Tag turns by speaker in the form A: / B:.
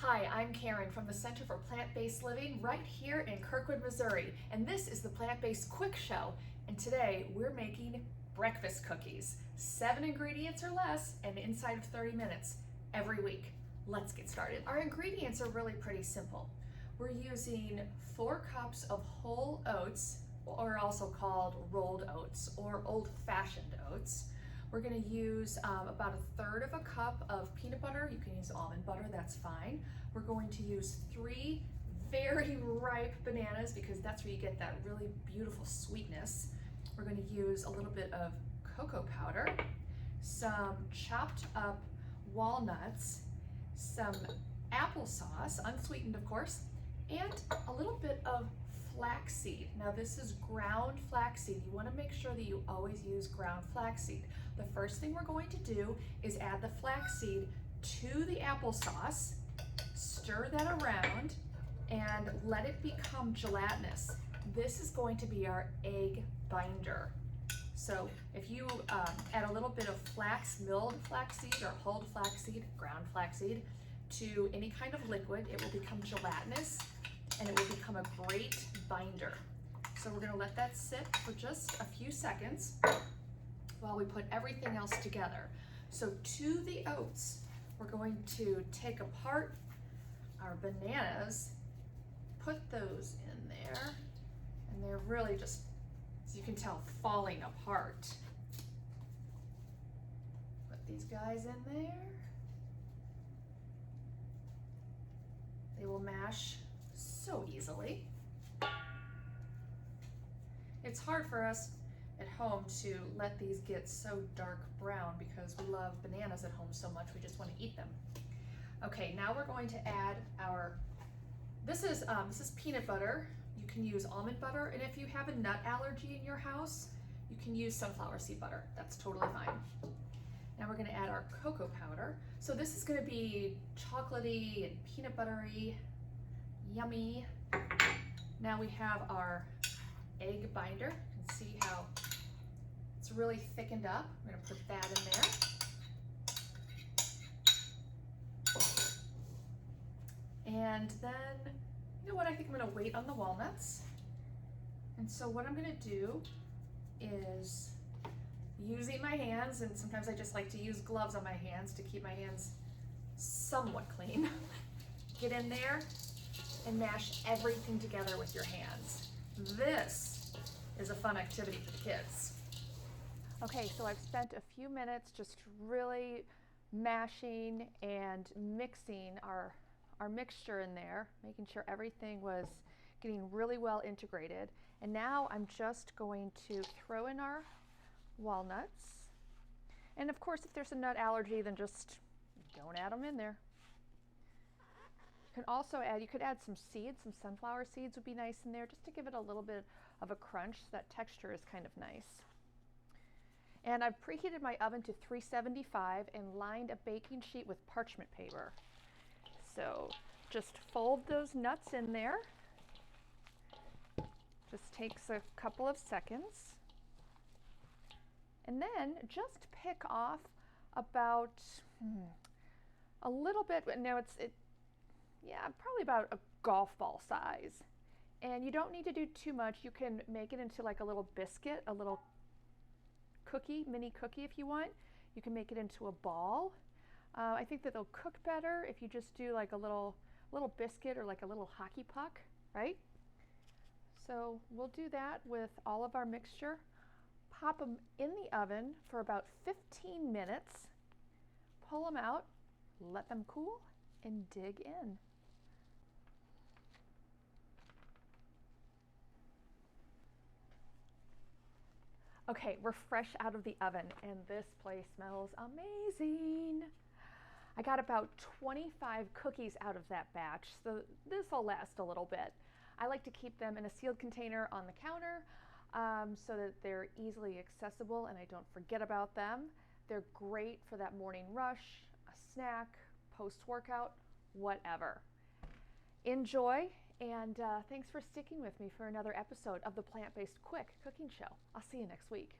A: Hi, I'm Karen from the Center for Plant-Based Living right here in Kirkwood, Missouri, and this is the Plant-Based Quick Show. And today we're making breakfast cookies, 7 ingredients or less, and inside of 30 minutes every week. Let's get started. Our ingredients are really pretty simple. We're using 4 cups of whole oats, or also called rolled oats or old-fashioned oats. We're going to use about 1/3 of a cup of peanut butter. You can use almond butter, that's fine. We're going to use 3 very ripe bananas because that's where you get that really beautiful sweetness. We're going to use a little bit of cocoa powder, some chopped up walnuts, some applesauce, unsweetened of course, and a little bit of flaxseed. Now this is ground flaxseed. You want to make sure that you always use ground flaxseed. The first thing we're going to do is add the flaxseed to the applesauce, stir that around, and let it become gelatinous. This is going to be our egg binder. So if you add a little bit of milled flaxseed or whole flaxseed, ground flaxseed, to any kind of liquid, it will become gelatinous and it will become a great binder. So we're going to let that sit for just a few seconds while we put everything else together. So to the oats, we're going to take apart our bananas, put those in there, and they're really just, as you can tell, falling apart. Put these guys in there. They will mash so easily. It's hard for us at home to let these get so dark brown because we love bananas at home so much, we just want to eat them. Okay, now we're going to add this is peanut butter. You can use almond butter, and if you have a nut allergy in your house, you can use sunflower seed butter. That's totally fine. Now we're going to add our cocoa powder. So this is going to be chocolatey and peanut buttery, yummy. Now we have our egg binder. You can see how it's really thickened up. We're going to put that in there. And then, you know what, I think I'm going to wait on the walnuts. And so what I'm going to do is, using my hands, and sometimes I just like to use gloves on my hands to keep my hands somewhat clean, get in there and mash everything together with your hands. This is a fun activity for the kids. Okay, so I've spent a few minutes just really mashing and mixing our mixture in there, making sure everything was getting really well integrated. And now I'm just going to throw in our walnuts. And of course, if there's a nut allergy, then just don't add them in there. You can also you could add some seeds, some sunflower seeds would be nice in there, just to give it a little bit of a crunch. So that texture is kind of nice. And I've preheated my oven to 375 and lined a baking sheet with parchment paper. So just fold those nuts in there. Just takes a couple of seconds. And then just pick off about a little bit, no, probably about a golf ball size. And you don't need to do too much. You can make it into like a little biscuit, a little cookie, mini cookie if you want. You can make it into a ball. I think that they'll cook better if you just do like a little biscuit or like a little hockey puck, right? So we'll do that with all of our mixture. Pop them in the oven for about 15 minutes, pull them out, let them cool, and dig in. Okay, we're fresh out of the oven, and this place smells amazing. I got about 25 cookies out of that batch, so this will last a little bit. I like to keep them in a sealed container on the counter so that they're easily accessible and I don't forget about them. They're great for that morning rush, a snack, post-workout, whatever. Enjoy, and thanks for sticking with me for another episode of the Plant-Based Quick Cooking Show. I'll see you next week.